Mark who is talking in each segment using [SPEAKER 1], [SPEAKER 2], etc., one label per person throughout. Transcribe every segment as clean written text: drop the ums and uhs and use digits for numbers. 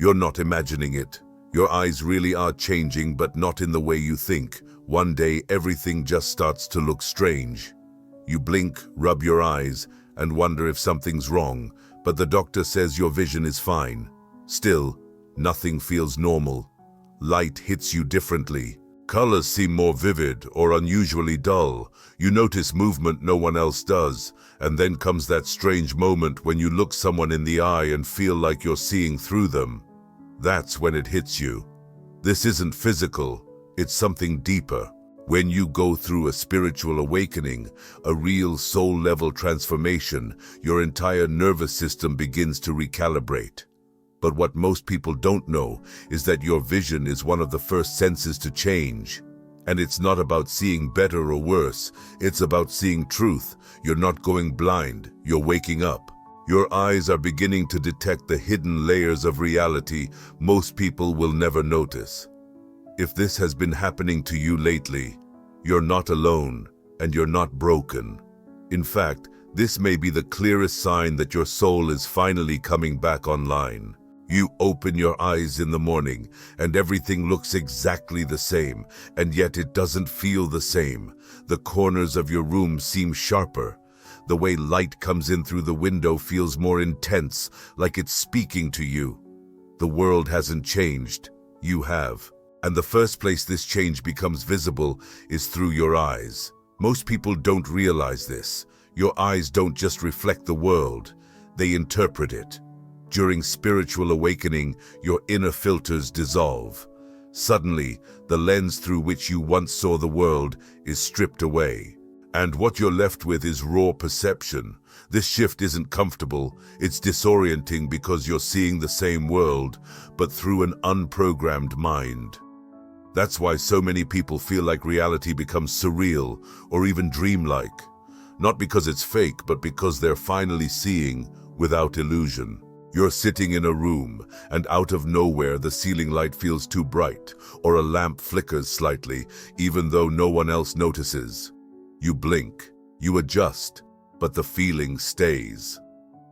[SPEAKER 1] You're not imagining it. Your eyes really are changing, but not in the way you think. One day, everything just starts to look strange. You blink, rub your eyes, and wonder if something's wrong, but the doctor says your vision is fine. Still, nothing feels normal. Light hits you differently. Colors seem more vivid or unusually dull. You notice movement no one else does, and then comes that strange moment when you look someone in the eye and feel like you're seeing through them. That's when it hits you. This isn't physical, it's something deeper. When you go through a spiritual awakening, a real soul-level transformation, your entire nervous system begins to recalibrate. But what most people don't know is that your vision is one of the first senses to change. And it's not about seeing better or worse, it's about seeing truth. You're not going blind, you're waking up. Your eyes are beginning to detect the hidden layers of reality most people will never notice. If this has been happening to you lately, you're not alone and you're not broken. In fact, this may be the clearest sign that your soul is finally coming back online. You open your eyes in the morning and everything looks exactly the same, and yet it doesn't feel the same. The corners of your room seem sharper. The way light comes in through the window feels more intense, like it's speaking to you. The world hasn't changed, you have. And the first place this change becomes visible is through your eyes. Most people don't realize this. Your eyes don't just reflect the world, they interpret it. During spiritual awakening, your inner filters dissolve. Suddenly, the lens through which you once saw the world is stripped away. And what you're left with is raw perception. This shift isn't comfortable, it's disorienting because you're seeing the same world, but through an unprogrammed mind. That's why so many people feel like reality becomes surreal or even dreamlike. Not because it's fake, but because they're finally seeing without illusion. You're sitting in a room, and out of nowhere the ceiling light feels too bright, or a lamp flickers slightly, even though no one else notices. You blink, you adjust, but the feeling stays.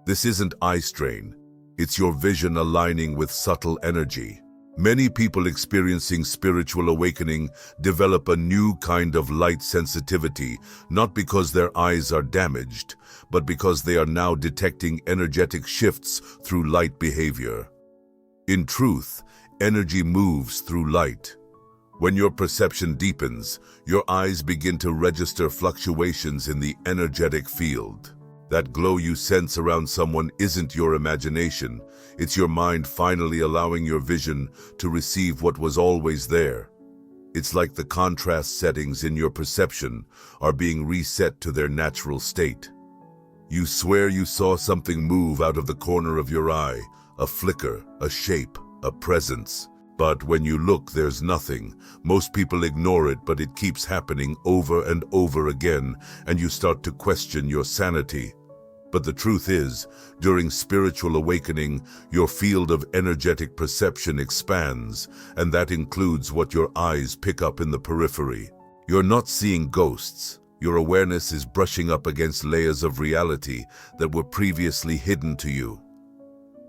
[SPEAKER 1] This isn't eye strain, it's your vision aligning with subtle energy. Many people experiencing spiritual awakening develop a new kind of light sensitivity, not because their eyes are damaged, but because they are now detecting energetic shifts through light behavior. In truth, energy moves through light. When your perception deepens, your eyes begin to register fluctuations in the energetic field. That glow you sense around someone isn't your imagination, it's your mind finally allowing your vision to receive what was always there. It's like the contrast settings in your perception are being reset to their natural state. You swear you saw something move out of the corner of your eye, a flicker, a shape, a presence. But when you look, there's nothing. Most people ignore it, but it keeps happening over and over again, and you start to question your sanity. But the truth is, during spiritual awakening, your field of energetic perception expands, and that includes what your eyes pick up in the periphery. You're not seeing ghosts. Your awareness is brushing up against layers of reality that were previously hidden to you.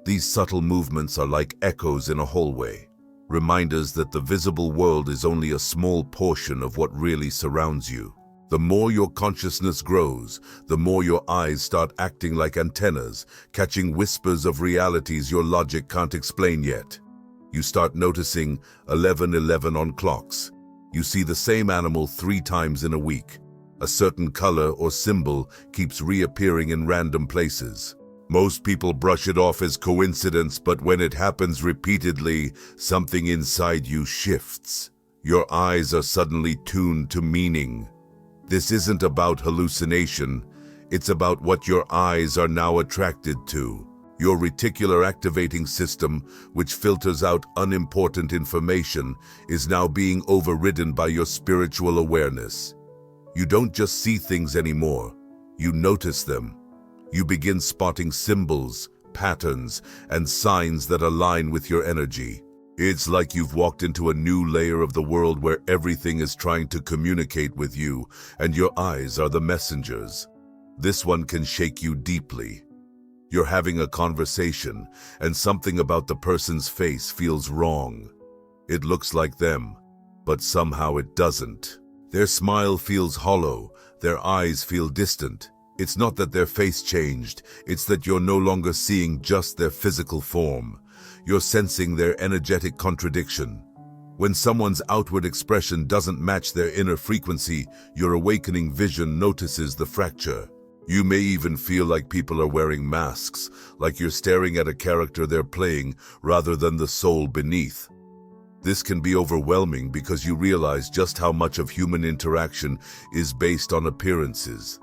[SPEAKER 1] These subtle movements are like echoes in a hallway, reminders that the visible world is only a small portion of what really surrounds you. The more your consciousness grows, the more your eyes start acting like antennas, catching whispers of realities your logic can't explain yet. You start noticing 11:11 on clocks. You see the same animal 3 times in a week. A certain color or symbol keeps reappearing in random places. Most people brush it off as coincidence, but when it happens repeatedly, something inside you shifts. Your eyes are suddenly tuned to meaning. This isn't about hallucination, it's about what your eyes are now attracted to. Your reticular activating system, which filters out unimportant information, is now being overridden by your spiritual awareness. You don't just see things anymore, you notice them. You begin spotting symbols, patterns, and signs that align with your energy. It's like you've walked into a new layer of the world where everything is trying to communicate with you, and your eyes are the messengers. This one can shake you deeply. You're having a conversation, and something about the person's face feels wrong. It looks like them, but somehow it doesn't. Their smile feels hollow, their eyes feel distant. It's not that their face changed, it's that you're no longer seeing just their physical form. You're sensing their energetic contradiction. When someone's outward expression doesn't match their inner frequency, your awakening vision notices the fracture. You may even feel like people are wearing masks, like you're staring at a character they're playing rather than the soul beneath. This can be overwhelming because you realize just how much of human interaction is based on appearances.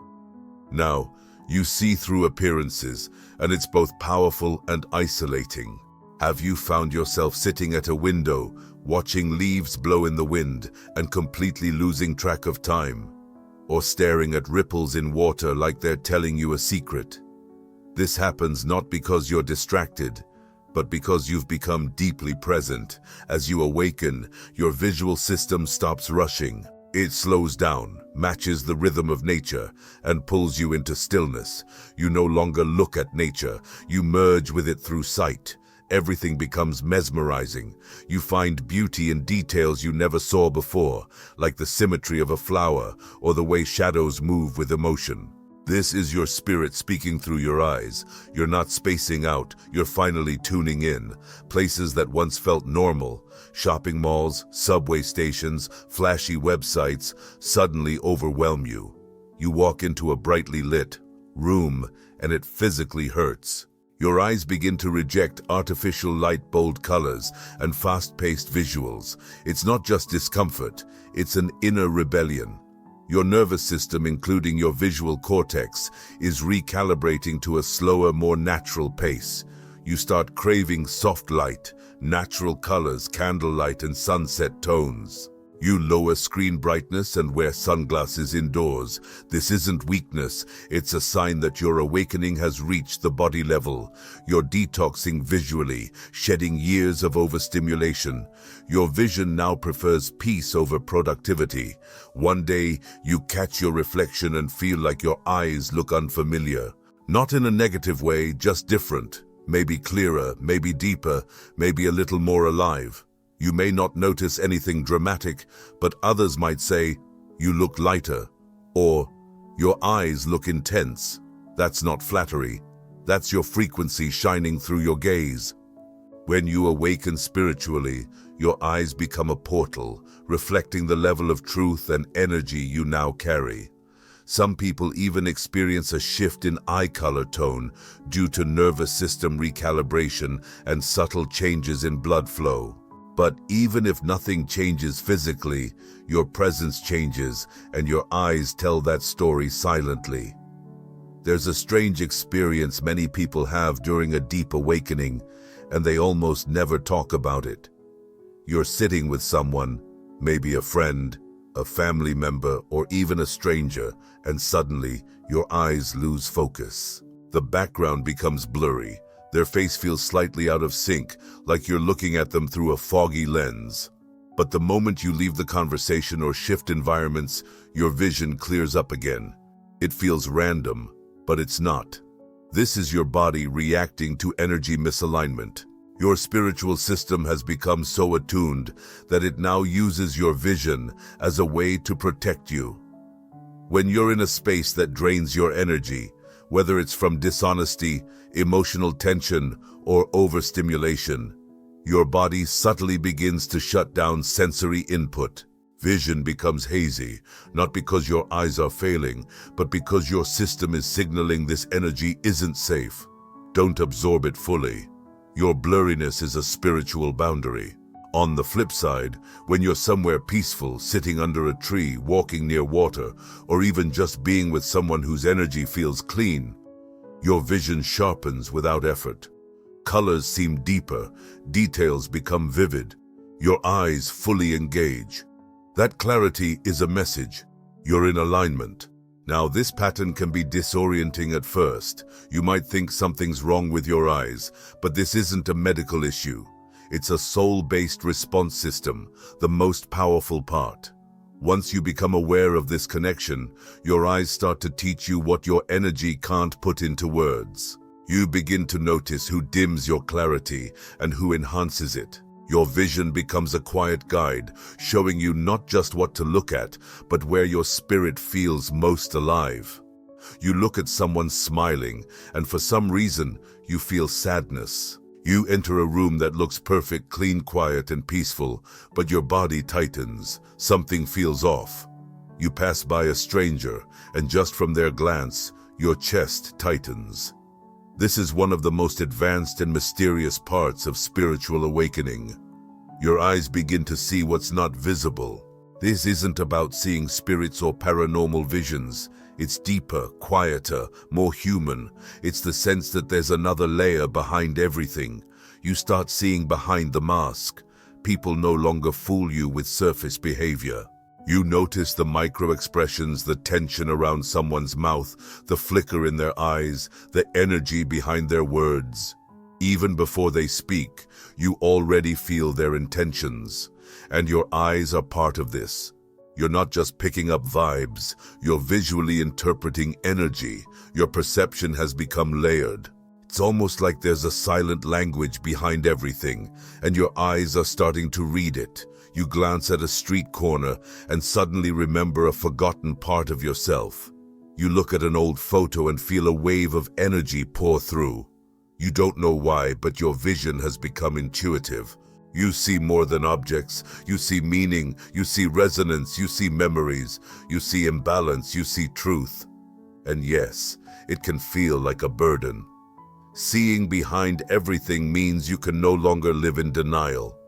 [SPEAKER 1] Now, you see through appearances, and it's both powerful and isolating. Have you found yourself sitting at a window, watching leaves blow in the wind and completely losing track of time? Or staring at ripples in water like they're telling you a secret? This happens not because you're distracted, but because you've become deeply present. As you awaken, your visual system stops rushing. It slows down, matches the rhythm of nature, and pulls you into stillness. You no longer look at nature, you merge with it through sight. Everything becomes mesmerizing. You find beauty in details you never saw before, like the symmetry of a flower or the way shadows move with emotion. This is your spirit speaking through your eyes. You're not spacing out, you're finally tuning in. Places that once felt normal, shopping malls, subway stations, flashy websites, suddenly overwhelm you. You walk into a brightly lit room, and it physically hurts. Your eyes begin to reject artificial light, bold colors, and fast-paced visuals. It's not just discomfort, it's an inner rebellion. Your nervous system, including your visual cortex, is recalibrating to a slower, more natural pace. You start craving soft light, natural colors, candlelight, and sunset tones. You lower screen brightness and wear sunglasses indoors. This isn't weakness, it's a sign that your awakening has reached the body level. You're detoxing visually, shedding years of overstimulation. Your vision now prefers peace over productivity. One day, you catch your reflection and feel like your eyes look unfamiliar. Not in a negative way, just different. Maybe clearer, maybe deeper, maybe a little more alive. You may not notice anything dramatic, but others might say, "You look lighter," or "Your eyes look intense." That's not flattery. That's your frequency shining through your gaze. When you awaken spiritually, your eyes become a portal, reflecting the level of truth and energy you now carry. Some people even experience a shift in eye color tone due to nervous system recalibration and subtle changes in blood flow. But even if nothing changes physically, your presence changes, and your eyes tell that story silently. There's a strange experience many people have during a deep awakening, and they almost never talk about it. You're sitting with someone, maybe a friend, a family member, or even a stranger, and suddenly your eyes lose focus. The background becomes blurry. Their face feels slightly out of sync, like you're looking at them through a foggy lens. But the moment you leave the conversation or shift environments, your vision clears up again. It feels random, but it's not. This is your body reacting to energy misalignment. Your spiritual system has become so attuned that it now uses your vision as a way to protect you. When you're in a space that drains your energy, whether it's from dishonesty, emotional tension, or overstimulation, your body subtly begins to shut down sensory input. Vision becomes hazy, not because your eyes are failing, but because your system is signaling this energy isn't safe. Don't absorb it fully. Your blurriness is a spiritual boundary. On the flip side, when you're somewhere peaceful, sitting under a tree, walking near water, or even just being with someone whose energy feels clean, your vision sharpens without effort. Colors seem deeper, details become vivid, your eyes fully engage. That clarity is a message. You're in alignment. Now, this pattern can be disorienting at first. You might think something's wrong with your eyes, but this isn't a medical issue. It's a soul-based response system, the most powerful part. Once you become aware of this connection, your eyes start to teach you what your energy can't put into words. You begin to notice who dims your clarity and who enhances it. Your vision becomes a quiet guide, showing you not just what to look at, but where your spirit feels most alive. You look at someone smiling, and for some reason, you feel sadness. You enter a room that looks perfect, clean, quiet, and peaceful, but your body tightens. Something feels off. You pass by a stranger, and just from their glance, your chest tightens. This is one of the most advanced and mysterious parts of spiritual awakening. Your eyes begin to see what's not visible. This isn't about seeing spirits or paranormal visions. It's deeper, quieter, more human. It's the sense that there's another layer behind everything. You start seeing behind the mask. People no longer fool you with surface behavior. You notice the micro-expressions, the tension around someone's mouth, the flicker in their eyes, the energy behind their words. Even before they speak, you already feel their intentions. And your eyes are part of this. You're not just picking up vibes, you're visually interpreting energy. Your perception has become layered. It's almost like there's a silent language behind everything, and your eyes are starting to read it. You glance at a street corner and suddenly remember a forgotten part of yourself. You look at an old photo and feel a wave of energy pour through. You don't know why, but your vision has become intuitive. You see more than objects. You see meaning. You see resonance. You see memories. You see imbalance. You see truth. And yes, it can feel like a burden. Seeing behind everything means you can no longer live in denial.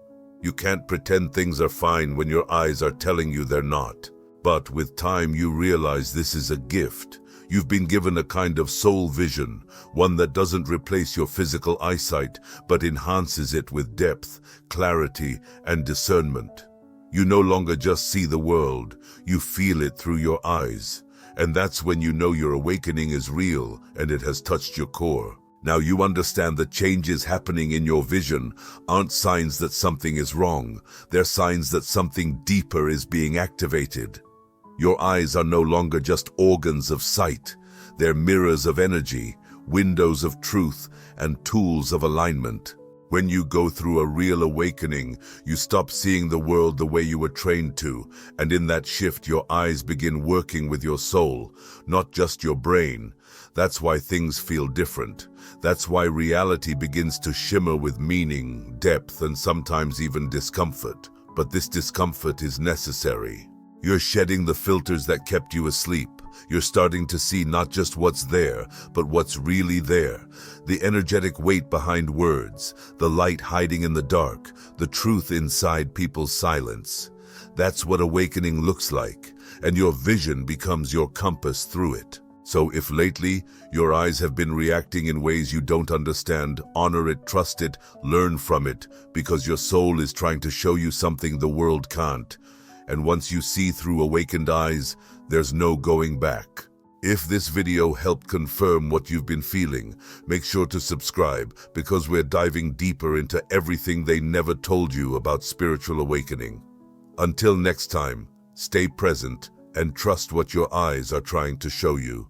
[SPEAKER 1] You can't pretend things are fine when your eyes are telling you they're not. But with time you realize this is a gift. You've been given a kind of soul vision, one that doesn't replace your physical eyesight, but enhances it with depth, clarity, and discernment. You no longer just see the world, you feel it through your eyes. And that's when you know your awakening is real and it has touched your core. Now you understand that changes happening in your vision aren't signs that something is wrong. They're signs that something deeper is being activated. Your eyes are no longer just organs of sight. They're mirrors of energy, windows of truth, and tools of alignment. When you go through a real awakening, you stop seeing the world the way you were trained to, and in that shift your eyes begin working with your soul, not just your brain. That's why things feel different. That's why reality begins to shimmer with meaning, depth, and sometimes even discomfort. But this discomfort is necessary. You're shedding the filters that kept you asleep. You're starting to see not just what's there, but what's really there. The energetic weight behind words, the light hiding in the dark, the truth inside people's silence. That's what awakening looks like, and your vision becomes your compass through it. So if lately your eyes have been reacting in ways you don't understand, honor it, trust it, learn from it, because your soul is trying to show you something the world can't. And once you see through awakened eyes, there's no going back. If this video helped confirm what you've been feeling, make sure to subscribe, because we're diving deeper into everything they never told you about spiritual awakening. Until next time, stay present and trust what your eyes are trying to show you.